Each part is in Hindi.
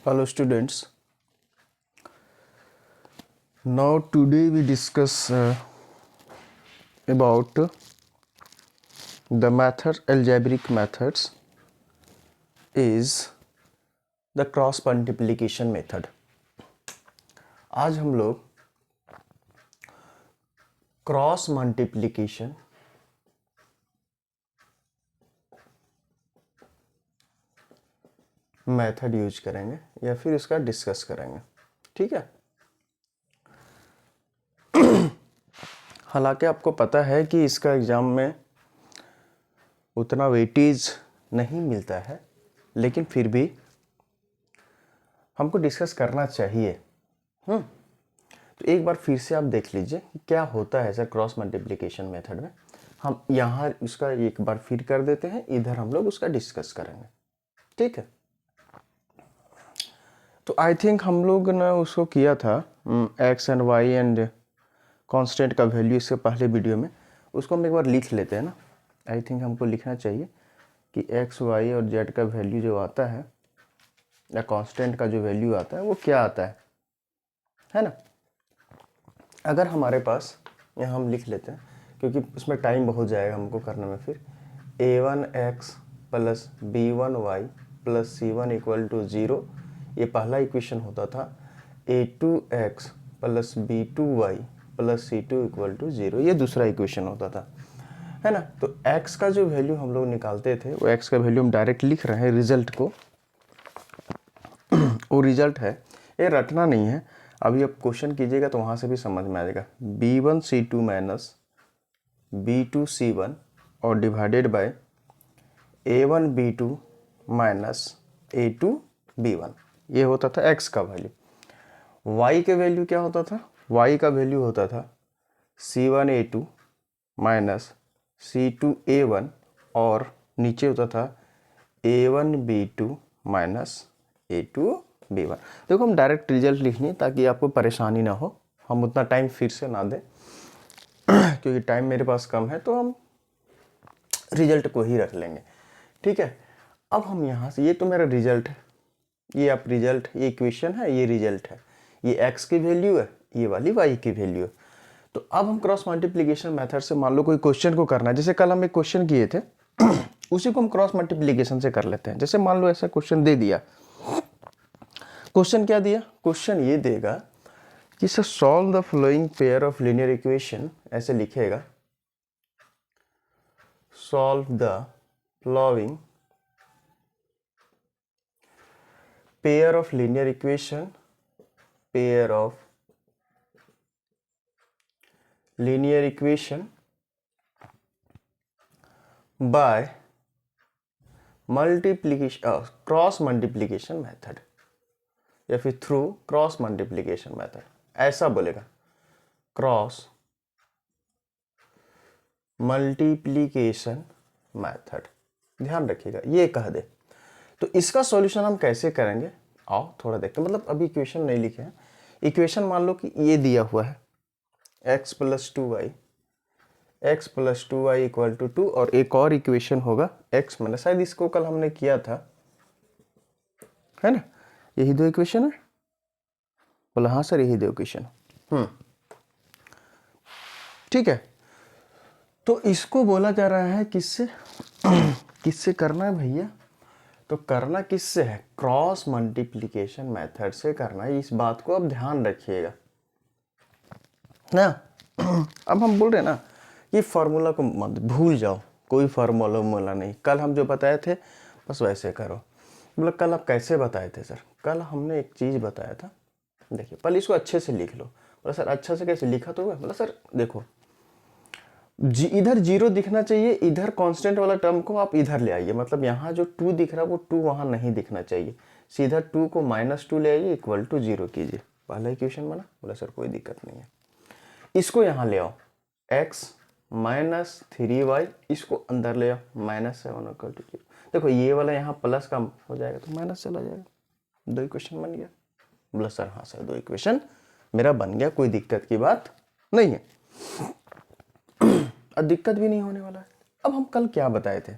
Hello students. Now today we discuss about the method algebraic methods is the cross multiplication method. आज हम लोग क्रॉस मल्टीप्लिकेशन मेथड यूज करेंगे या फिर इसका डिस्कस करेंगे. ठीक है. हालांकि आपको पता है कि इसका एग्ज़ाम में उतना वेटेज नहीं मिलता है, लेकिन फिर भी हमको डिस्कस करना चाहिए. तो एक बार फिर से आप देख लीजिए कि क्या होता है सर क्रॉस मल्टीप्लिकेशन मेथड में. हम यहाँ उसका एक बार फिर कर देते हैं, इधर हम लोग उसका डिस्कस करेंगे. ठीक है. तो आई थिंक हम लोग ने उसको किया था X and Y and constant का वैल्यू इससे पहले वीडियो में. उसको हम एक बार लिख लेते हैं ना. आई थिंक हमको लिखना चाहिए कि एक्स वाई और जेड का वैल्यू जो आता है या कांस्टेंट का जो वैल्यू आता है वो क्या आता है ना. अगर हमारे पास यहाँ हम लिख लेते हैं क्योंकि उसमें टाइम बहुत जाएगा हमको करने में. फिर a1x plus b1y plus c1 equal to 0 ये पहला इक्वेशन होता था. a2x plus b2y plus c2 equal to 0 ये दूसरा इक्वेशन होता था, है ना. तो x का जो वैल्यू हम लोग निकालते थे वो x का वैल्यू हम डायरेक्ट लिख रहे हैं रिजल्ट को. वो रिजल्ट है, ये रटना नहीं है. अभी आप क्वेश्चन कीजिएगा तो वहाँ से भी समझ में आ जाएगा. b1c2 माइनस b2c1 और divided by a1b2 minus a2b1 ये होता था x का वैल्यू. y के वैल्यू क्या होता था? y का वैल्यू होता था c1a2 माइनस c2a1 और नीचे होता था a1b2 माइनस a2b1. देखो हम डायरेक्ट रिजल्ट लिखनी ताकि आपको परेशानी ना हो, हम उतना टाइम फिर से ना दें क्योंकि टाइम मेरे पास कम है, तो हम रिजल्ट को ही रख लेंगे. ठीक है. अब हम यहाँ से, ये तो मेरा रिजल्ट है, ये आप रिजल्ट, ये इक्वेशन है, ये रिजल्ट है, ये x की वैल्यू है, ये वाली y की वैल्यू है. तो अब हम क्रॉस मल्टीप्लिकेशन मेथड से मान लो कोई क्वेश्चन को करना है. जैसे कल हम एक क्वेश्चन किए थे उसी को हम क्रॉस मल्टीप्लिकेशन से कर लेते हैं. जैसे मान लो ऐसा क्वेश्चन दे दिया. क्वेश्चन क्या दिया? क्वेश्चन ये देगा कि sir solve the following pair of linear equation. ऐसे लिखेगा solve the following pair of linear equation, pair of linear equation by multiplication cross multiplication method या फिर थ्रू क्रॉस मल्टीप्लिकेशन मेथड. ऐसा बोलेगा क्रॉस मल्टीप्लिकेशन मेथड. ध्यान रखिएगा ये कह दे. तो इसका सॉल्यूशन हम कैसे करेंगे आओ थोड़ा देखते हैं. मतलब अभी इक्वेशन नहीं लिखे हैं. इक्वेशन मान लो कि ये दिया हुआ है x plus 2y, x plus 2y equal to 2 और एक और इक्वेशन होगा x माइनस, शायद इसको कल हमने किया था, है ना. यही दो इक्वेशन है. बोला हाँ सर यही दो इक्वेशन. ठीक है. तो इसको बोला जा रहा है किससे किससे करना है भैया? तो करना किससे है? क्रॉस मल्टीप्लिकेशन मेथड से करना है. इस बात को आप ध्यान रखिएगा ना. अब हम बोल रहे हैं ना ये फार्मूला को मत भूल जाओ, कोई फार्मूला नहीं. कल हम जो बताए थे बस वैसे करो. मतलब कल आप कैसे बताए थे सर? कल हमने एक चीज़ बताया था. देखिए पहले इसको अच्छे से लिख लो. बोला सर अच्छा से कैसे लिखा? तो बोला सर देखो इधर 0 दिखना चाहिए, इधर कांस्टेंट वाला टर्म को आप इधर ले आइए. मतलब यहाँ जो 2 दिख रहा है वो 2 वहाँ नहीं दिखना चाहिए. सीधा 2 को -2 ले आइए इक्वल टू 0 कीजिए. पहला इक्वेशन बना. बोला सर कोई दिक्कत नहीं है. इसको यहाँ ले आओ x माइनस 3y, इसको अंदर ले आओ -7 इक्वल टू 0. देखो ये वाला यहाँ प्लस का हो जाएगा तो माइनस चला जाएगा. 2 इक्वेशन बन गया. बोला सर हाँ सर 2 इक्वेशन मेरा बन गया, कोई दिक्कत की बात नहीं है और दिक्कत भी नहीं होने वाला है. अब हम कल क्या बताए थे?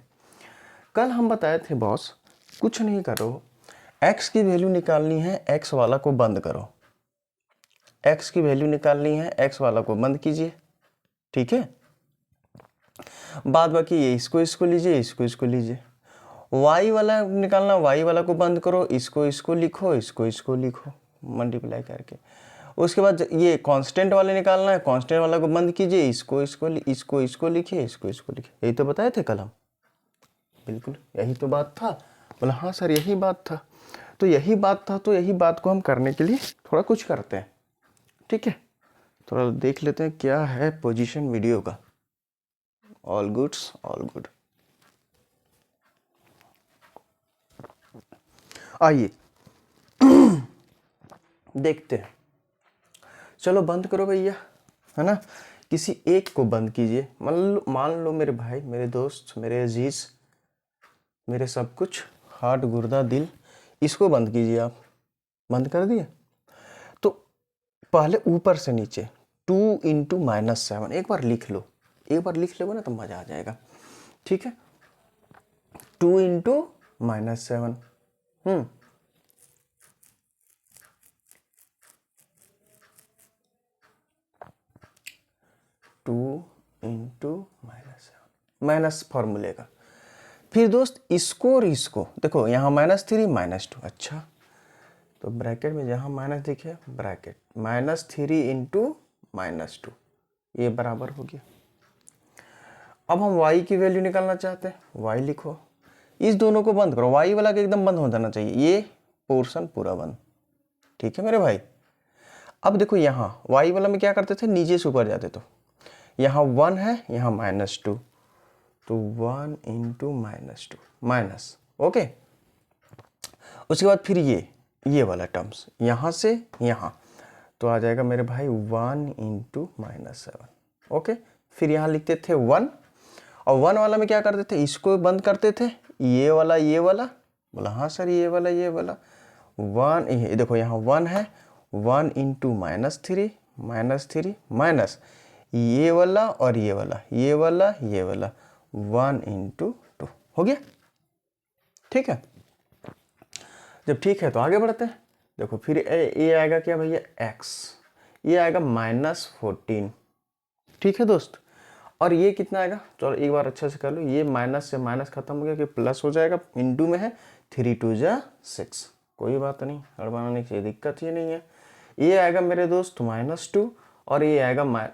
कल हम बताए थे बॉस कुछ नहीं करो, x की वैल्यू निकालनी है, x वाला को बंद करो, x की वैल्यू निकालनी है, x वाला को बंद कीजिए, ठीक है। बाद बाकी ये इसको लीजिए, इसको लीजिए। y वाला निकालना, y वाला को बंद करो, इसको लिखो, इसको लिखो मल्टीप्लाई करके। उसके बाद ये कांस्टेंट वाले निकालना है, कांस्टेंट वाला को बंद कीजिए, इसको लिखिए, इसको लिखिए। यही तो बताए थे कल हम, बिल्कुल यही तो बात था। बोला हाँ सर यही बात था। तो यही बात था, तो यही बात को हम करने के लिए थोड़ा कुछ करते हैं, ठीक है। थोड़ा देख लेते हैं क्या है पोजीशन वीडियो का। All goods, all good. आइए देखते हैं। चलो बंद करो भैया, है ना। किसी एक को बंद कीजिए। मान लो मेरे भाई, मेरे दोस्त, मेरे अजीज, मेरे सब कुछ, हार्ट, गुर्दा, दिल, इसको बंद कीजिए आप। बंद कर दिए। तो पहले ऊपर से नीचे 2 इंटू -7 एक बार लिख लो, एक बार लिख लोगे ना तो मजा आ जाएगा, ठीक है। 2 इंटू -7, 2 इंटू -7 माइनस फॉर्मूले का। फिर दोस्त इसको और इसको देखो, यहाँ -3 -2, अच्छा तो ब्रैकेट में जहाँ माइनस दिखे ब्रैकेट -3 इंटू -2, ये बराबर हो गया। अब हम y की वैल्यू निकालना चाहते हैं, y लिखो, इस दोनों को बंद करो, y वाला के एकदम बंद हो जाना चाहिए, ये पोर्शन पूरा बंद, ठीक है मेरे भाई। अब देखो यहाँ y वाला में क्या करते थे, नीचे से ऊपर जाते, तो यहाँ 1 है, यहाँ -2, तो 1 इंटू -2 माइनस, ओके। उसके बाद फिर ये वाला टर्म्स यहाँ से यहाँ, तो आ जाएगा मेरे भाई 1 इंटू -7, ओके। फिर यहाँ लिखते थे 1, और 1 वाला में क्या करते थे, इसको बंद करते थे, ये वाला। बोला हाँ सर ये वाला 1, ये देखो यहाँ 1 है, 1 इंटू -3 माइनस ये वाला और ये वाला 1 इंटू 2 हो गया, ठीक है। जब ठीक है तो आगे बढ़ते हैं। देखो फिर ये आएगा क्या भैया, x, ये आएगा -14, ठीक है दोस्त। और ये कितना आएगा, चलो एक बार अच्छे से कर लो, ये माइनस से माइनस खत्म हो गया कि प्लस हो जाएगा, इंटू में है 3 2 6, कोई बात नहीं, हड़बड़ाने की दिक्कत ही नहीं है। ये आएगा मेरे दोस्त -2, और ये आएगा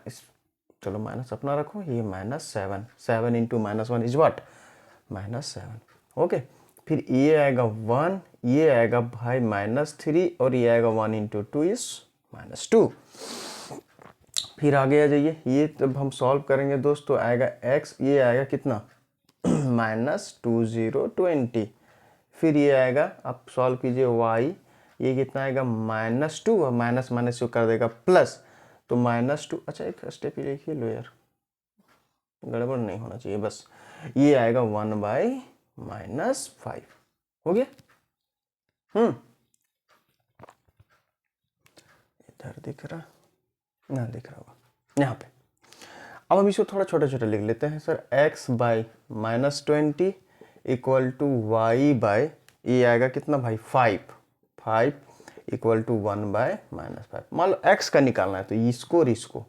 चलो माइनस अपना रखो, ये -7, 7 इंटू -1 इज व्हाट, -7, ओके। फिर ये आएगा 1, ये आएगा भाई -3, और ये आएगा 1 इंटू 2 इज -2। फिर आगे आ जाइए, ये जब हम सॉल्व करेंगे दोस्त तो आएगा x, ये आएगा कितना -2020। फिर ये आएगा, आप सॉल्व कीजिए y, ये कितना आएगा -2, और माइनस माइनस जो कर देगा प्लस, तो -2, अच्छा एक स्टेप ही लिखिए लो यार, गड़बड़ नहीं होना चाहिए बस। ये आएगा 1/-5 हो गया। इधर दिख रहा ना, दिख रहा होगा यहाँ पे। अब हम इसको थोड़ा छोटा छोटा लिख लेते हैं sir, x/-20 equal to y/, ये आएगा कितना भाई 5 इक्वल टू 1/-5। मान लो x का निकालना है तो इसको और इसको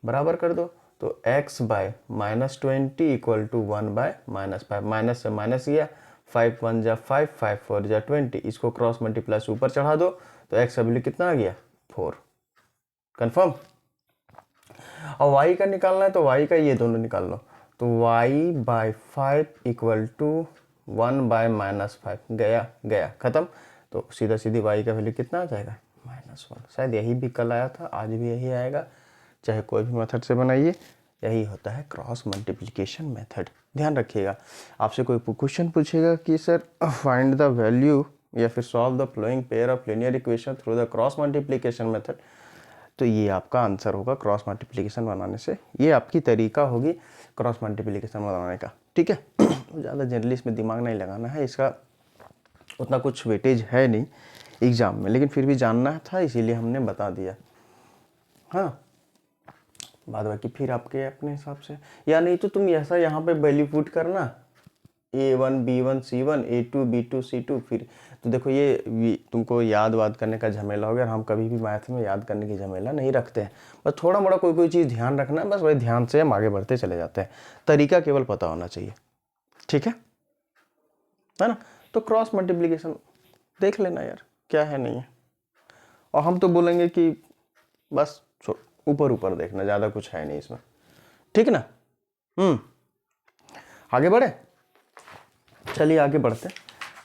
बराबर कर दो, तो x/-20 इक्वल टू 1/-5, माइनस से माइनस गया, 5 1 जा 5, 5 4 जा 20, इसको क्रॉस मल्टीप्लस ऊपर चढ़ा दो, तो x का वैल्यू कितना आ गया 4, कंफर्म। और y का निकालना है तो y का ये दोनों निकाल लो, तो y/5 इक्वल टू 1/-5, गया खत्म। तो सीधा सीधी y का वैल्यू कितना आ जाएगा -1। शायद यही भी कल आया था, आज भी यही आएगा, चाहे कोई भी मेथड से बनाइए, यही होता है क्रॉस मल्टीप्लिकेशन मेथड। ध्यान रखिएगा, आपसे कोई क्वेश्चन पूछेगा कि सर फाइंड द वैल्यू या फिर solve the flowing pair of linear equation through the cross multiplication method, तो ये आपका आंसर होगा क्रॉस मल्टीप्लिकेशन बनाने से। ये आपकी तरीका होगी क्रॉस मल्टीप्लिकेशन बनाने का, ठीक है। ज़्यादा जनरली इसमें दिमाग नहीं लगाना है, इसका उतना कुछ वेटेज है नहीं एग्ज़ाम में, लेकिन फिर भी जानना था इसीलिए हमने बता दिया। हाँ, बाद बाकी फिर आपके अपने हिसाब से, या नहीं तो तुम ऐसा यहाँ पे वैल्यू पुट करना A1 B1 C1 A2 B2 C2, फिर तो देखो ये तुमको याद वाद करने का झमेला हो गया, और हम कभी भी मैथ में याद करने की झमेला नहीं रखते हैं। बस थोड़ा मोड़ा कोई चीज़ ध्यान रखना है, बस वही ध्यान से हम आगे बढ़ते चले जाते हैं। तरीका केवल पता होना चाहिए, ठीक है ना। तो क्रॉस मल्टीप्लिकेशन देख लेना यार, क्या है नहीं है। और हम तो बोलेंगे कि बस ऊपर ऊपर देखना, ज़्यादा कुछ है नहीं इसमें, ठीक है ना। आगे बढ़े, चलिए आगे बढ़ते हैं।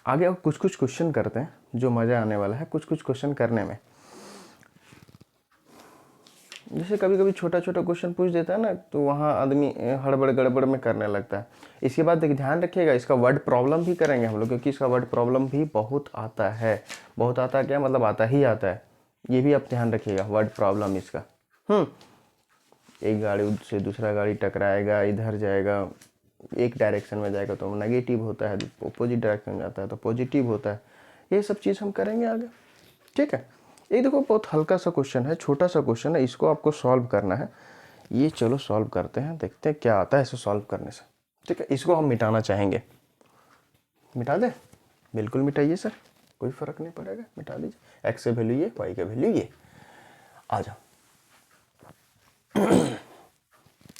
आगे अब कुछ क्वेश्चन करते हैं जो मज़ा आने वाला है कुछ क्वेश्चन करने में। जैसे कभी कभी छोटा क्वेश्चन पूछ देता है ना, तो वहाँ आदमी हड़बड़ गड़बड़ में करने लगता है। इसके बाद देखिए ध्यान रखिएगा, इसका वर्ड प्रॉब्लम भी करेंगे हम लोग, क्योंकि इसका वर्ड प्रॉब्लम भी बहुत आता है। बहुत आता है क्या मतलब, आता ही आता है। ये भी आप ध्यान रखिएगा, वर्ड प्रॉब्लम इसका। एक गाड़ी से दूसरा गाड़ी टकराएगा, इधर जाएगा, एक डायरेक्शन में जाएगा तो नेगेटिव होता है, अपोजिट डायरेक्शन में जाता है तो पॉजिटिव होता है। ये सब चीज़ हम करेंगे आगे, ठीक है। ये देखो बहुत हल्का सा क्वेश्चन है, छोटा सा क्वेश्चन है, इसको आपको सॉल्व करना है। ये चलो सॉल्व करते हैं, देखते हैं क्या आता है इसे सॉल्व करने से, ठीक है। इसको हम मिटाना चाहेंगे, मिटा दे, बिल्कुल मिटाइए सर, कोई फर्क नहीं पड़ेगा, मिटा दीजिए। एक्स का वैल्यू ये, वाई का वैल्यू ये। आ जाओ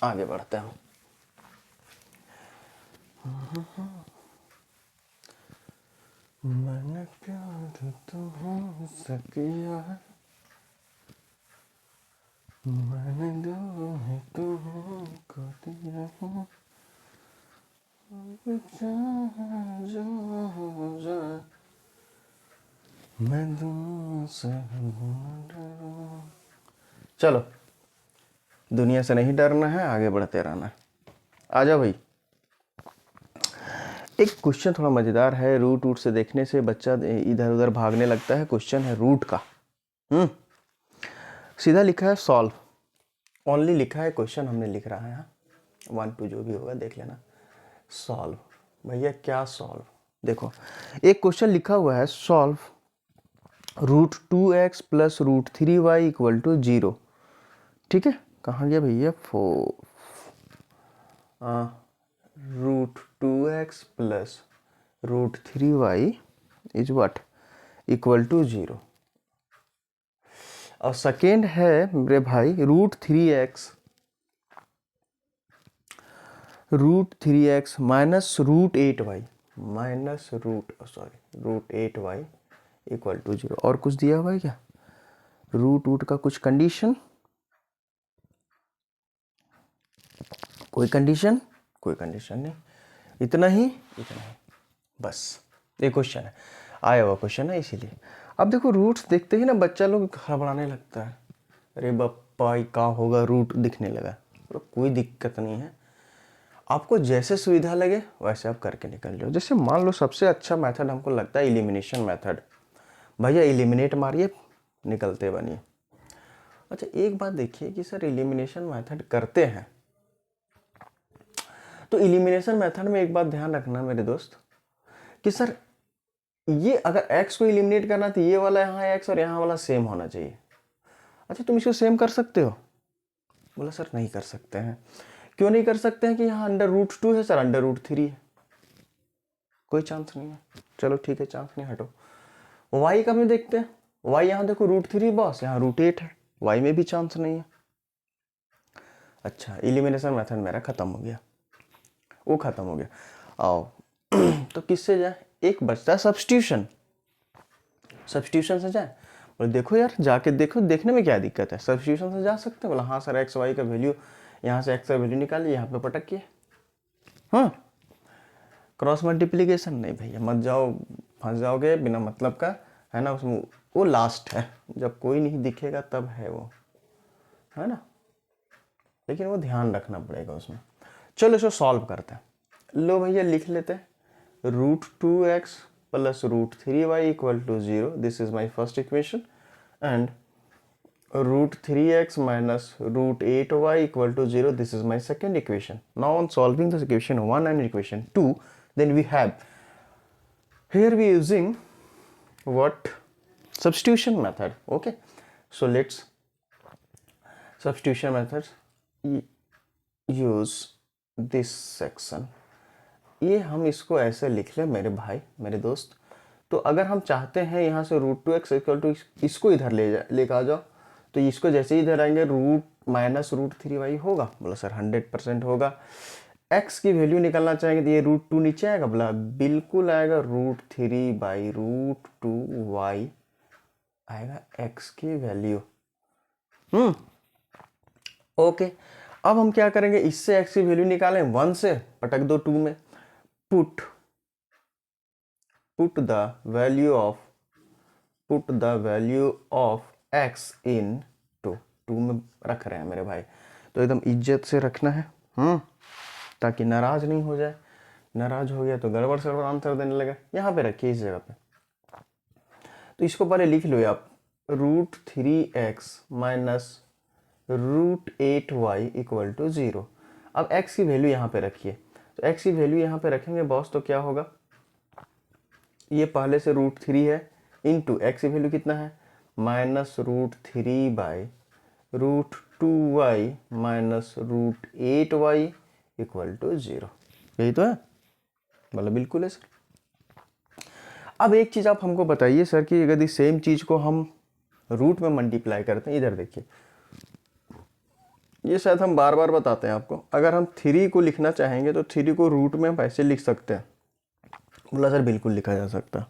आगे बढ़ते हैं। मैंने प्यार तुमसे किया है, मैंने दिल तुमको दिया है, मैं तुमसे चलो, दुनिया से नहीं डरना है, आगे बढ़ते रहना है। आ जाओ भाई। एक क्वेश्चन थोड़ा मज़ेदार है, रूट से देखने से बच्चा इधर उधर भागने लगता है। क्वेश्चन है रूट का। सीधा लिखा है सॉल्व, ओनली लिखा है, क्वेश्चन हमने लिख रहा है यहाँ, 1 2 जो भी होगा देख लेना। सॉल्व, भैया क्या सॉल्व, देखो एक क्वेश्चन लिखा हुआ है, सॉल्व √2x + √3y = 0, ठीक है। कहाँ गया भैया, √2x + √3y इज व्हाट, = 0। और सेकेंड है मेरे भाई √3x - √8y -√8y = 0। और कुछ दिया हुआ है क्या, रूट का कुछ कंडीशन, कोई कंडीशन नहीं, इतना ही बस। ये क्वेश्चन है, आया हुआ क्वेश्चन है इसीलिए। अब देखो रूट्स देखते ही ना बच्चा लोग घबराने लगता है, अरे बापा क्या होगा, रूट दिखने लगा। तो कोई दिक्कत नहीं है, आपको जैसे सुविधा लगे वैसे आप करके निकल जाओ। जैसे मान लो सबसे अच्छा मेथड हमको लगता है एलिमिनेशन मेथड, भैया एलिमिनेट मारिए निकलते बनिए। अच्छा एक बात देखिए कि सर एलिमिनेशन मेथड करते हैं, तो एलिमिनेशन मेथड में एक बात ध्यान रखना मेरे दोस्त, कि सर ये अगर x को एलिमिनेट करना तो ये वाला यहाँ x और यहाँ वाला सेम होना चाहिए। अच्छा तुम इसको सेम कर सकते हो, बोला सर नहीं कर सकते हैं। क्यों नहीं कर सकते हैं, कि यहाँ √2 है सर, √3 है, कोई चांस नहीं है। चलो ठीक है, चांस नहीं, हटो। y का भी देखते हैं, y यहाँ देखो √3 बॉस, यहाँ √8 है, y में भी चांस नहीं है। अच्छा एलिमिनेशन मेथड मेरा खत्म हो गया, वो खत्म हो गया। आओ तो किससे जाए, एक बचता है सब्स्टिट्यूशन से जाए। बोले देखो यार जाके देखो, देखने में क्या दिक्कत है, सब्स्टिट्यूशन से जा सकते हैं। बोला हाँ सर, एक्स वाई का वैल्यू, यहाँ से एक्स का वैल्यू निकालिए, यहाँ पे पटकिए। हाँ क्रॉस मल्टीप्लीकेशन नहीं भैया, मत जाओ, फंस जाओगे बिना मतलब का, है ना। उसमें वो लास्ट है, जब कोई नहीं दिखेगा तब है वो, है ना, लेकिन वो ध्यान रखना पड़ेगा उसमें। चलो इसको सॉल्व करते हैं। लो भैया लिख लेते हैं, √2x + √3y = 0, this is my first equation, and √3x - √8y = 0, this is my second equation. Now on solving this equation 1 and equation 2, then we have, here we using what, substitution method. Okay, so let's substitution methods use this section. ये हम इसको ऐसे लिख ले मेरे भाई मेरे दोस्त, तो अगर हम चाहते हैं यहाँ से √2x इक्वल टू इसको इधर लेकर आ जाओ, तो इसको जैसे ही इधर आएंगे √-√3y होगा। बोला सर 100% होगा। x की वैल्यू निकालना चाहेंगे तो ये √2 नीचे आएगा, बोला बिल्कुल आएगा, √3/√2y आएगा x की वैल्यू। ओके, अब हम क्या करेंगे, इससे x की वैल्यू निकालें, 1 से पटक दो 2 में, put the value of x इन 2 में रख रहे हैं मेरे भाई, तो एकदम इज्जत से रखना है, ताकि नाराज नहीं हो जाए। नाराज हो गया तो गड़बड़ सड़बड़ आंसर देने लगा। यहाँ पे रखिए इस जगह पे, तो इसको पहले लिख लो आप, √3x -√8y इक्वल टू 0। अब x की वैल्यू यहाँ पे रखिए, तो x की वैल्यू यहाँ पे रखेंगे बॉस, तो क्या होगा, ये पहले से √3 है, इंटू x की वैल्यू कितना है, -√3/√2y -√8y इक्वल टू 0। यही तो है, मतलब बिल्कुल है सर। अब एक चीज़ आप हमको बताइए सर कि यदि सेम चीज़ को हम रूट में मल्टीप्लाई करते हैं, इधर देखिए, ये शायद हम बार बार बताते हैं आपको, अगर हम 3 को लिखना चाहेंगे तो 3 को रूट में हम ऐसे लिख सकते हैं। बोला सर बिल्कुल लिखा जा सकता है,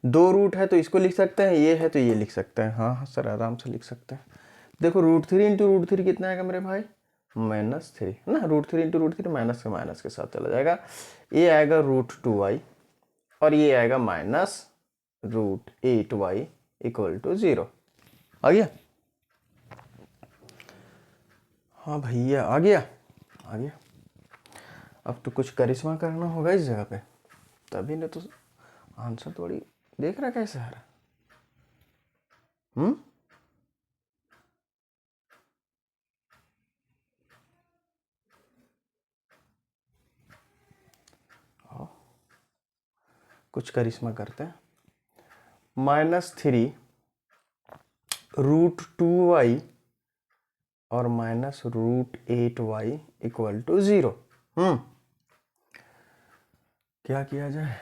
2 रूट है तो इसको लिख सकते हैं, ये है तो ये लिख सकते हैं। हाँ सर आराम से लिख सकते हैं। देखो √3 इंटू √3 कितना आएगा मेरे भाई, -3 ना, √3 इंटू √3 माइनस के साथ चला जाएगा, ये आएगा √2y और ये आएगा -√8y इक्वल टू 0। आ गया? हाँ भैया आ गया। अब तो कुछ करिश्मा करना होगा इस जगह पे, तभी नहीं तो आंसर थोड़ी देख रहा कैसे आ रहा। कुछ करिश्मा करते हैं। -3 √2y और -√8y इक्वल टू 0। क्या किया जाए,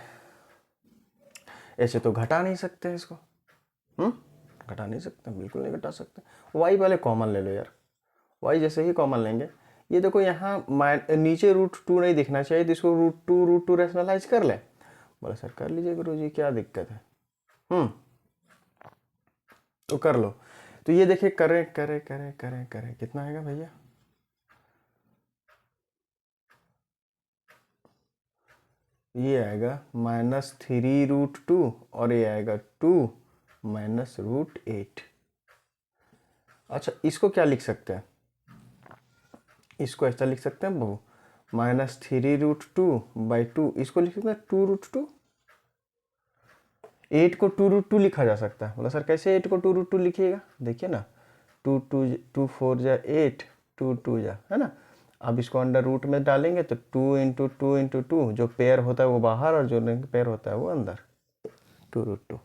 ऐसे तो घटा नहीं सकते इसको, घटा नहीं सकते, बिल्कुल नहीं घटा सकते। y पहले कॉमन ले लो यार, y जैसे ही कॉमन लेंगे, ये देखो यहाँ नीचे √2 नहीं दिखना चाहिए, तो इसको √2 रैशनलाइज कर ले। बोले सर कर लीजिए गुरु जी, क्या दिक्कत है, तो कर लो। तो ये देखिए करे कितना आएगा भैया, ये आएगा -3√2 और ये आएगा 2 -√8। अच्छा इसको क्या लिख सकते हैं, इसको ऐसा लिख सकते हैं बहू, -3√2/2, इसको लिख सकते हैं 2√2। 8 को 2√2 लिखा जा सकता है। बोला सर कैसे 8 को 2√2 लिखिएगा, देखिए ना, 2 4 जा 8, 2 2 जा, है ना। अब इसको अंडर रूट में डालेंगे तो 2 × 2 × 2, जो पेयर होता है वो बाहर और जो पेयर होता है वो अंदर, 2√2।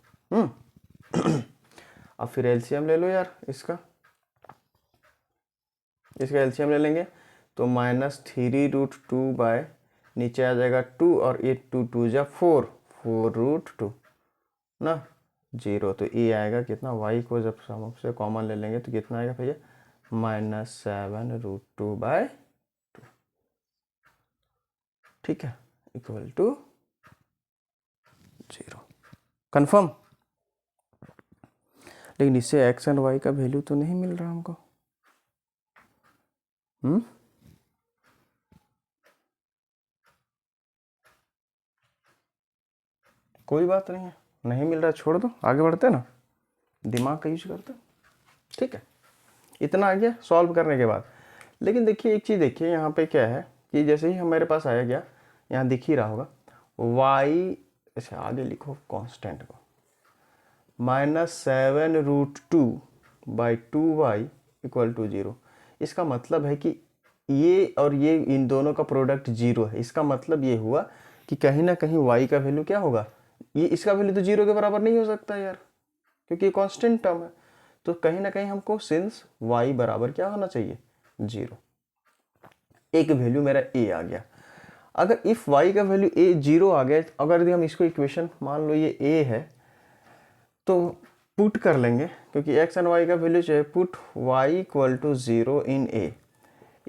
अब फिर एलसीएम ले लो यार, इसका एलसीएम ले लेंगे तो -3√2 बाय नीचे आ जाएगा 2 और ये 2 2 जा 4√2 ना 0। तो ये आएगा कितना, y को जब हम से कॉमन ले लेंगे तो कितना आएगा भैया, -7√2/2, ठीक है, इक्वल टू 0। कंफर्म। लेकिन इससे x एंड y का वैल्यू तो नहीं मिल रहा हमको। कोई बात नहीं है, नहीं मिल रहा छोड़ दो, आगे बढ़ते ना, दिमाग का यूज करते, ठीक है। इतना आ गया सॉल्व करने के बाद। लेकिन देखिए एक चीज़ देखिए, यहाँ पे क्या है कि जैसे ही हमारे पास आया गया, यहाँ दिख ही रहा होगा y, अच्छा आगे लिखो कांस्टेंट को, -7√2/2y इक्वल टू 0। इसका मतलब है कि ये और ये इन दोनों का प्रोडक्ट 0 है। इसका मतलब ये हुआ कि कहीं ना कहीं y का वैल्यू क्या होगा, ये इसका वैल्यू तो 0 के बराबर नहीं हो सकता यार, क्योंकि ये कांस्टेंट टर्म है। तो कहीं ना कहीं हमको सिंस y बराबर क्या होना चाहिए, 0। एक वैल्यू मेरा a आ गया। अगर इफ़ y का वैल्यू a 0 आ गया, अगर यदि हम इसको इक्वेशन मान लो ये a है तो पुट कर लेंगे, क्योंकि x एंड y का वैल्यू चाहिए, put y equal to 0 in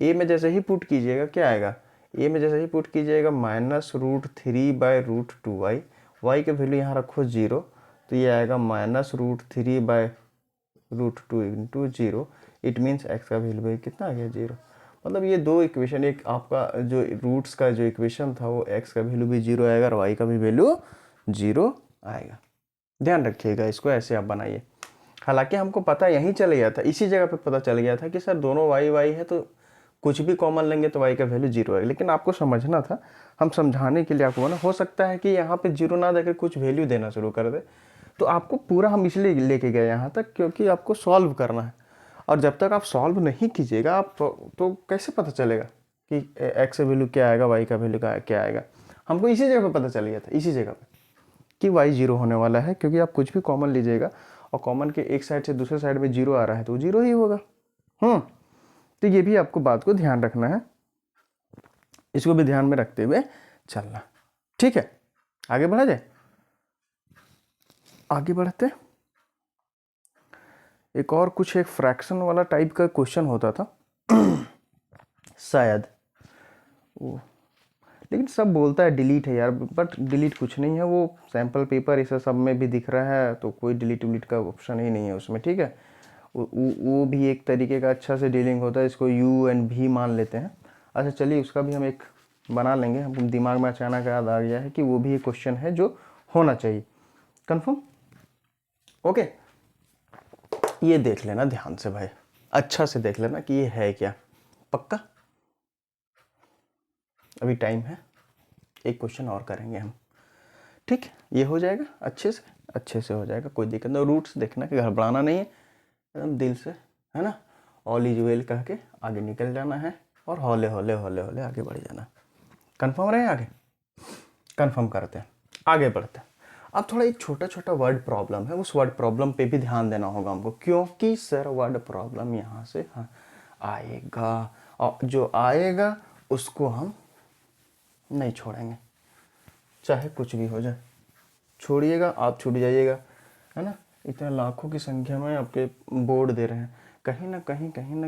a में जैसे ही पुट कीजिएगा क्या आएगा, a में जैसे ही पुट कीजिएगा -√3/√2y, y के वैल्यू यहाँ रखो 0 तो ये आएगा -√3/√2 इंटू 0, इट मीन्स x का वैल्यू भाई कितना आ गया 0। मतलब ये दो इक्वेशन, एक आपका जो रूट्स का जो इक्वेशन था वो x का वैल्यू भी 0 आएगा और y का भी वैल्यू 0 आएगा। ध्यान रखिएगा, इसको ऐसे आप बनाइए। हालांकि हमको पता यहीं चल गया था, इसी जगह पे पता चल गया था कि सर दोनों y y है तो कुछ भी कॉमन लेंगे तो y का वैल्यू 0 आएगा, लेकिन आपको समझना था, हम समझाने के लिए आपको बोला, हो सकता है कि यहाँ पे 0 ना देकर कुछ वैल्यू देना शुरू कर दे, तो आपको पूरा हम इसलिए लेके गए यहाँ तक क्योंकि आपको सॉल्व करना है, और जब तक आप सॉल्व नहीं कीजिएगा आप तो कैसे पता चलेगा कि x का वैल्यू क्या आएगा, y का वैल्यू क्या आएगा। हमको इसी जगह पे पता चल गया था, इसी जगह पे कि y 0 होने वाला है, क्योंकि आप कुछ भी कॉमन लीजिएगा और कॉमन के एक साइड से दूसरे साइड में 0 आ रहा है तो 0 ही होगा। तो ये भी आपको बात को ध्यान रखना है, इसको भी ध्यान में रखते हुए चलना। ठीक है, आगे बढ़ा जाए। आगे बढ़ते, एक और कुछ एक फ्रैक्शन वाला टाइप का क्वेश्चन होता था शायद वो, लेकिन सब बोलता है डिलीट है यार, बट डिलीट कुछ नहीं है, वो सैम्पल पेपर इस सब में भी दिख रहा है, तो कोई डिलीट विलीट का ऑप्शन ही नहीं है उसमें। ठीक है, वो भी एक तरीके का अच्छा से डीलिंग होता है, इसको यू एंड भी मान लेते हैं। अच्छा चलिए, उसका भी हम एक बना लेंगे, हम दिमाग में अचानक याद आ गया है कि वो भी एक क्वेश्चन है जो होना चाहिए। कंफर्म? ओके, ये देख लेना ध्यान से भाई, अच्छा से देख लेना कि ये है क्या। पक्का? अभी टाइम है, एक क्वेश्चन और करेंगे हम। ठीक, ये हो जाएगा अच्छे से हो जाएगा, कोई दिक्कत नहीं। रूट्स देखना कि घबराना नहीं है, एकदम दिल से, है ना, ऑल इज वेल कह के आगे निकल जाना है और हौले हौले हौले हौले आगे बढ़ जाना। कंफर्म रहे? आगे कंफर्म करते हैं, आगे बढ़ते हैं। अब थोड़ा एक छोटा छोटा वर्ड प्रॉब्लम है, उस वर्ड प्रॉब्लम पे भी ध्यान देना होगा हमको, क्योंकि सर वर्ड प्रॉब्लम यहाँ से आएगा, और जो आएगा उसको हम नहीं छोड़ेंगे, चाहे कुछ भी हो जाए। छोड़िएगा आप, छूट जाइएगा, है ना। इतने लाखों की संख्या में आपके बोर्ड दे रहे हैं, कहीं ना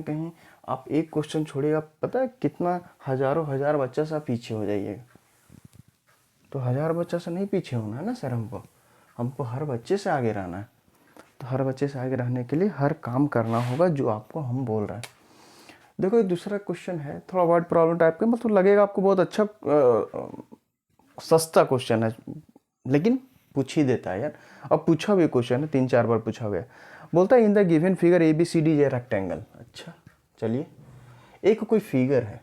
कहीं आप एक क्वेश्चन छोड़िएगा, पता है कितना हजारों हजार बच्चा से आप पीछे हो जाइएगा। तो 1000 बच्चा से नहीं पीछे होना है ना सर, हमको हर बच्चे से आगे रहना है। तो हर बच्चे से आगे रहने के लिए हर काम करना होगा जो आपको हम बोल रहे हैं। देखो ये दूसरा क्वेश्चन है, थोड़ा वर्ड प्रॉब्लम टाइप का, मतलब लगेगा आपको बहुत अच्छा सस्ता क्वेश्चन है, लेकिन पूछ ही देता है यार। अब पूछा भी क्वेश्चन है, 3-4 बार पूछा गया। बोलता है in the given figure ABCD is a rectangle. अच्छा चलिए, एक कोई फिगर है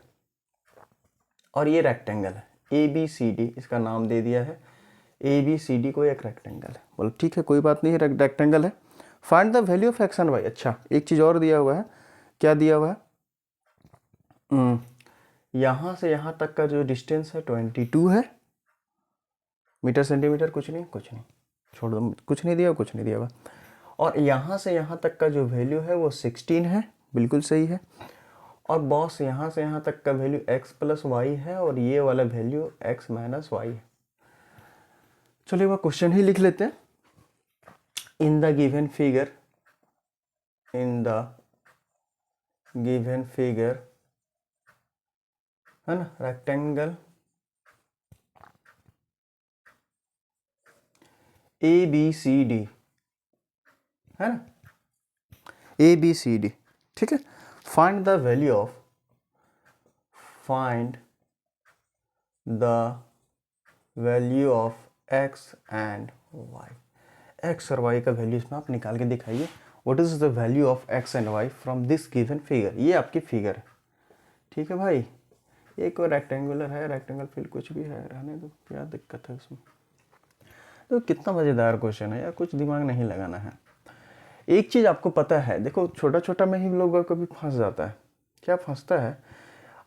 और ये रेक्टेंगल है, ABCD इसका नाम दे दिया है, ABCD को एक रेक्टेंगल है। बोलो ठीक है, कोई बात नहीं है, रेक्टेंगल है। Find the value of X and Y. अच्छा एक चीज़ और दिया हुआ है, क्या दिया हुआ है, यहाँ से यहाँ तक का जो डिस्टेंस है 22 है मीटर सेंटीमीटर, कुछ नहीं छोड़ दो, कुछ नहीं दिया हुआ। और यहाँ से यहाँ तक का जो वैल्यू है वो 16 है, बिल्कुल सही है। और बॉस यहाँ से यहाँ तक का वैल्यू x + y है और ये वाला वैल्यू x - y है। चलिए वो क्वेश्चन ही लिख लेते हैं। इन द गिवन फिगर है ना, रेक्टेंगल ABCD है ना, ABCD, ठीक है। Find the value of x and y। x और y का वैल्यू इसमें आप निकाल के दिखाइए। What is the value of x and y from this given figure. ये आपकी फिगर है, ठीक है भाई। एक और रेक्टेंगुलर है, रेक्टेंगल फील्ड कुछ भी है, रहने दो, क्या दिक्कत है उसमें। तो कितना मज़ेदार क्वेश्चन है यार, कुछ दिमाग नहीं लगाना है। एक चीज़ आपको पता है, देखो छोटा छोटा में ही लोग कभी फंस जाता है। क्या फंसता है,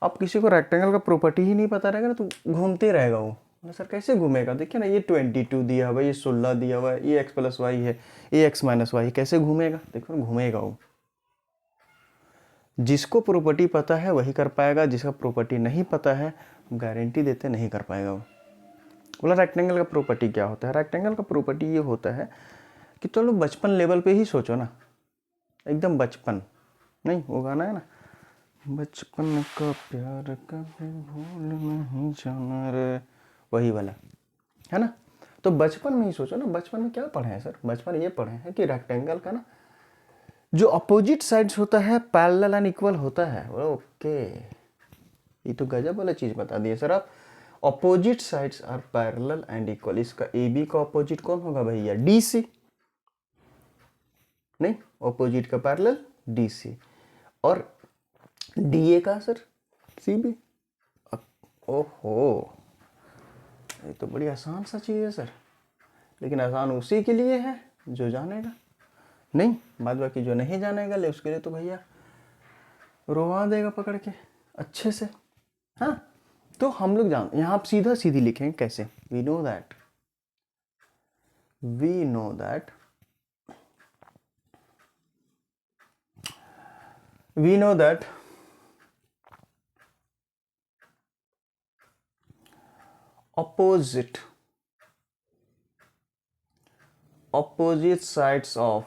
आप किसी को रेक्टेंगल का प्रॉपर्टी ही नहीं पता रहेगा ना तो घूमते रहेगा वो। सर कैसे घूमेगा, देखिए ना ये 22 दिया हुआ है, ये 16 दिया हुआ है, ये x + y है, ये x - y, कैसे घूमेगा, देखो ना घूमेगा वो। जिसको प्रॉपर्टी पता है वही कर पाएगा, जिसका प्रॉपर्टी नहीं पता है गारंटी देते नहीं कर पाएगा वो। बोला रेक्टेंगल का प्रॉपर्टी क्या होता है? रेक्टेंगल का प्रॉपर्टी ये होता है कि चलो बचपन लेवल पे ही सोचो ना, एकदम बचपन, नहीं वो गाना है ना, बचपन का प्यार कभी भूल नहीं जाना रे, वही वाला है ना। तो बचपन में ही सोचो ना, बचपन में क्या पढ़े हैं सर? बचपन ये पढ़े हैं कि रेक्टेंगल का ना जो अपोजिट साइड्स होता है पैरेलल एंड इक्वल होता है। ओके, ये तो गजब वाला चीज बता दिए सर आप। Opposite sides are parallel and equal. इसका ए बी का अपोजिट कौन होगा भैया? D C. नहीं, अपोजिट का पैरेलल डी सी, और डी ए का सर सी बी। ओहो, ये तो बड़ी आसान सा चीज है सर, लेकिन आसान उसी के लिए है जो जानेगा, नहीं बाद बाकी जो नहीं जानेगा ले उसके लिए तो भैया रोवा देगा पकड़ के अच्छे से। हाँ, तो हम लोग जान, यहाँ आप सीधा सीधी लिखेंगे कैसे? We know that opposite sides of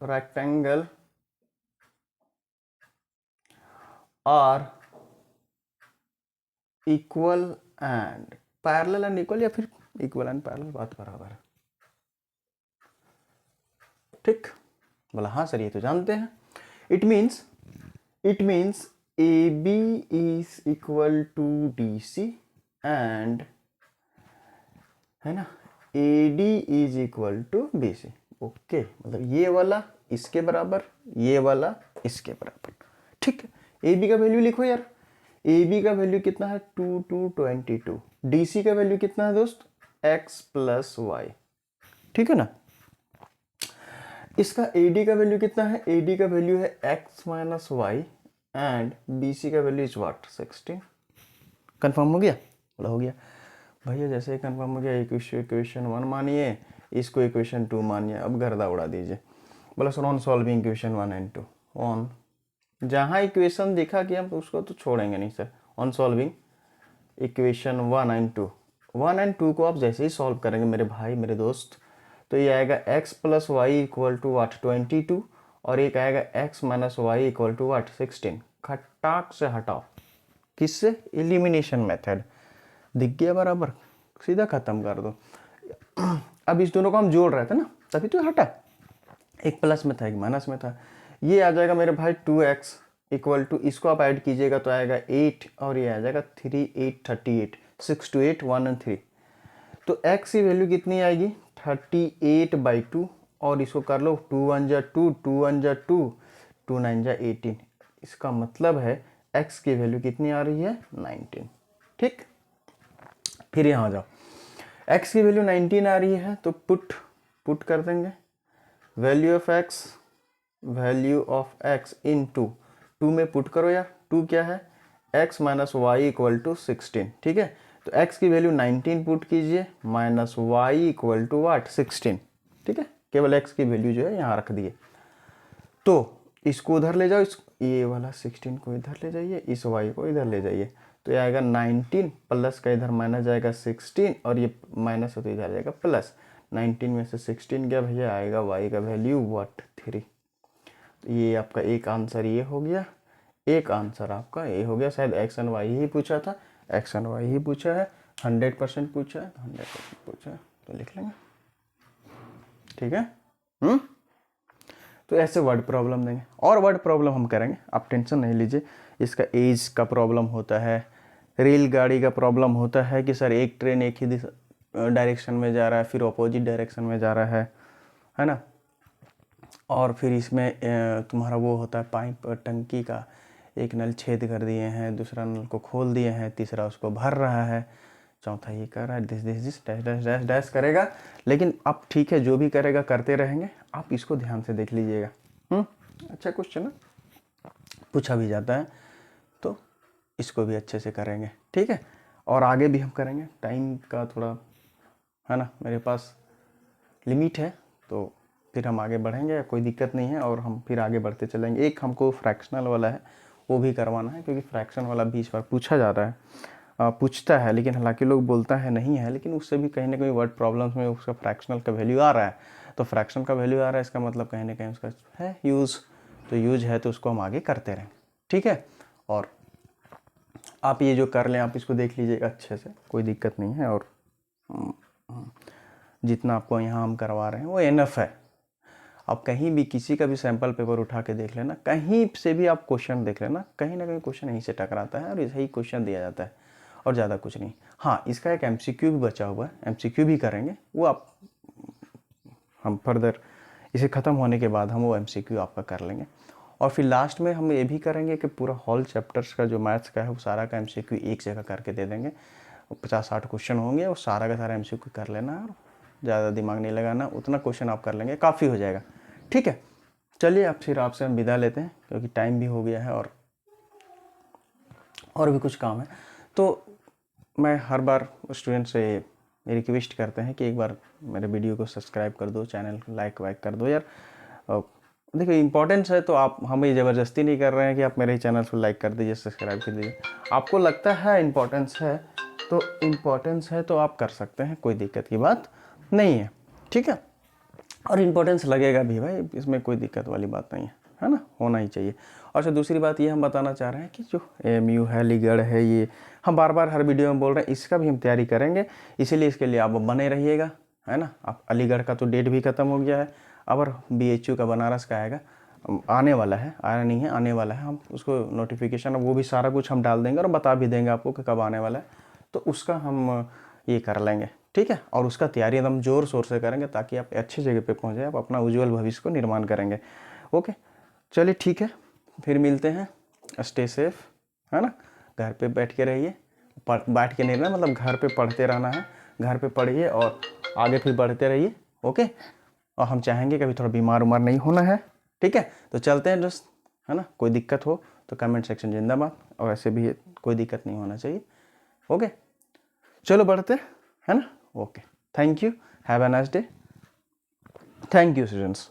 rectangle are equal and parallel and equal, या फिर equal and parallel, बात बराबर है। ठीक, बोला हाँ सर ये तो जानते हैं। It means A B is equal to D C and, है ना, A D is equal to B C. Okay, मतलब ये वाला इसके बराबर, ये वाला इसके बराबर। ठीक है, ए बी का वैल्यू लिखो यार। ए बी का वैल्यू कितना है? 2 2 22। डी सी का वैल्यू कितना है दोस्त? x plus Y. ठीक है ना। इसका ए डी का वैल्यू कितना है? ए डी का वैल्यू है x minus Y and B C का वैल्यू इज व्हाट? 16। कंफर्म हो गया? बोला हो गया भैया। जैसे ही कंफर्म हो गया, इक्वेशन 1 मानिए, इसको इक्वेशन 2 मानिए, अब गर्दा उड़ा दीजिए। बोला sir on solving equation 1 and 2, on जहाँ इक्वेशन दिखा कि हम उसको तो छोड़ेंगे नहीं sir. On solving equation 1 and 2, 1 and 2 को आप जैसे ही सॉल्व करेंगे मेरे भाई मेरे दोस्त, तो ये आएगा x plus y equal to what? 22, और एक आएगा x minus Y equal to what? 16। खटाक से हटाओ, किससे? Elimination method. दिख गया बराबर, सीधा खत्म कर दो। अब इस दोनों को हम जोड़ रहे थे ना, तभी तो हटा, एक प्लस में था एक माइनस में था। ये आ जाएगा मेरे भाई 2x इक्वल टू, इसको आप ऐड कीजिएगा तो आएगा 8, और ये आ जाएगा 3 8 38, 6 2 8 1 and 3। तो x की वैल्यू कितनी आएगी? 38/2, और इसको कर लो 2 1 जा 2, 2 1 जा 2, 2 9 जा 18। इसका मतलब है x की वैल्यू कितनी आ रही है? 19। ठीक, फिर यहाँ जाओ, x की वैल्यू 19 आ रही है तो पुट कर देंगे वैल्यू ऑफ x इन 2 में पुट करो यार। 2 क्या है? x minus Y equal to 16। ठीक है, तो x की वैल्यू 19 पुट कीजिए, minus Y equal to what? 16। ठीक है, केवल x की वैल्यू जो है यहाँ रख दिए। तो इसको उधर ले जाओ, ये वाला 16 को इधर ले जाइए, इस y को इधर ले जाइए, तो ये आएगा 19, प्लस का इधर माइनस जाएगा 16, और ये माइनस हो तो इधर जाएगा प्लस। 19 में से 16 गया भैया, आएगा y का वैल्यू वाट? 3। तो ये आपका एक आंसर ये हो गया, एक आंसर आपका ये हो गया। शायद x एंड y ही पूछा था, x एंड y ही पूछा है, 100% पूछा है, 100% पूछा है, तो लिख लेंगे। ठीक है, तो ऐसे वर्ड प्रॉब्लम देंगे, और वर्ड प्रॉब्लम हम करेंगे, आप टेंशन नहीं लीजिए। इसका एज का प्रॉब्लम होता है, रेलगाड़ी का प्रॉब्लम होता है कि सर एक ट्रेन एक ही डायरेक्शन में जा रहा है, फिर अपोजिट डायरेक्शन में जा रहा है ना। और फिर इसमें तुम्हारा वो होता है पाइप टंकी का, एक नल छेद कर दिए हैं, दूसरा नल को खोल दिए हैं, तीसरा उसको भर रहा है, चौथा ये कर रहा है, this dash dash dash dash करेगा। लेकिन अब ठीक है, जो भी करेगा करते रहेंगे, आप इसको ध्यान से देख लीजिएगा। अच्छा क्वेश्चन है, पूछा भी जाता है, तो इसको भी अच्छे से करेंगे। ठीक है, और आगे भी हम करेंगे। टाइम का थोड़ा है ना, मेरे पास लिमिट है, तो फिर हम आगे बढ़ेंगे, कोई दिक्कत नहीं है, और हम फिर आगे बढ़ते चलेंगे। एक हमको फ्रैक्शनल वाला है, वो भी करवाना है, क्योंकि फ्रैक्शन वाला भी इस बार पूछा जा रहा है। पूछता है, लेकिन हालांकि लोग बोलता है नहीं है, लेकिन उससे भी कहीं ना कहीं वर्ड प्रॉब्लम्स में उसका फ्रैक्शनल का वैल्यू आ रहा है। तो फ्रैक्शन का वैल्यू आ रहा है, इसका मतलब कहीं ना कहीं उसका है यूज़, तो यूज है तो उसको हम आगे करते रहें। ठीक है, और आप ये जो कर लें आप इसको देख लीजिएगा अच्छे से, कोई दिक्कत नहीं है। और जितना आपको यहाँ हम करवा रहे हैं वो एनफ है। आप कहीं भी किसी का भी सैंपल पेपर उठा के देख लेना, कहीं से भी आप क्वेश्चन देख लेना, कहीं ना कहीं क्वेश्चन यहीं से टकराता है और यही क्वेश्चन दिया जाता है और ज़्यादा कुछ नहीं। हाँ, इसका एक एमसीक्यू भी बचा हुआ है, एमसीक्यू भी करेंगे, वो आप हम फर्दर इसे ख़त्म होने के बाद हम वो एमसीक्यू आपका कर लेंगे। और फिर लास्ट में हम ये भी करेंगे कि पूरा हॉल चैप्टर्स का जो मैथ्स का है वो सारा का एमसीक्यू एक जगह करके दे देंगे। 50-60 क्वेश्चन होंगे और सारा का सारा एमसीक्यू कर लेना और ज़्यादा दिमाग नहीं लगाना, उतना क्वेश्चन आप कर लेंगे काफ़ी हो जाएगा। ठीक है, चलिए अब फिर आपसे हम विदा लेते हैं क्योंकि टाइम भी हो गया है और भी कुछ काम है। तो मैं हर बार स्टूडेंट से रिक्वेस्ट करते हैं कि एक बार मेरे वीडियो को सब्सक्राइब कर दो, चैनल लाइक वाइक कर दो यार। देखिए इम्पोर्टेंस है तो आप हमें ज़बरदस्ती नहीं कर रहे हैं कि आप मेरे ही चैनल को लाइक कर दीजिए, सब्सक्राइब कर दीजिए। आपको लगता है इम्पोर्टेंस है तो आप कर सकते हैं, कोई दिक्कत की बात नहीं है। ठीक है, और इम्पोर्टेंस लगेगा भी भाई, इसमें कोई दिक्कत वाली बात नहीं है ना, होना ही चाहिए। और अच्छा दूसरी बात ये हम बताना चाह रहे हैं कि जो AMU है, अलीगढ़ है, ये हम बार बार हर वीडियो में बोल रहे हैं, इसका भी हम तैयारी करेंगे, इसीलिए इसके लिए आप बने रहिएगा, है ना। आप अलीगढ़ का तो डेट भी ख़त्म हो गया है, अब BHU का बनारस का आएगा, आने वाला है, आया नहीं है, आने वाला है। हम उसको नोटिफिकेशन वो भी सारा कुछ हम डाल देंगे और बता भी देंगे आपको कि कब आने वाला है, तो उसका हम ये कर लेंगे। ठीक है, और उसका तैयारी एकदम जोर शोर से करेंगे ताकि आप अच्छी जगह पे पहुंचे, आप अपना उज्जवल भविष्य को निर्माण करेंगे। ओके, चलिए ठीक है, फिर मिलते हैं, स्टे सेफ, है ना। घर पे बैठ के रहिए, बैठ के नहीं रहना, मतलब घर पे पढ़ते रहना है, घर पे पढ़िए और आगे फिर बढ़ते रहिए। ओके, और हम चाहेंगे कभी थोड़ा बीमार उमार नहीं होना है। ठीक है, तो चलते हैं दोस्त, है ना। कोई दिक्कत हो तो कमेंट सेक्शन जिंदाबाद, और ऐसे भी कोई दिक्कत नहीं होना चाहिए। ओके, चलो बढ़ते, है ना। Okay, thank you, have a nice day, thank you students.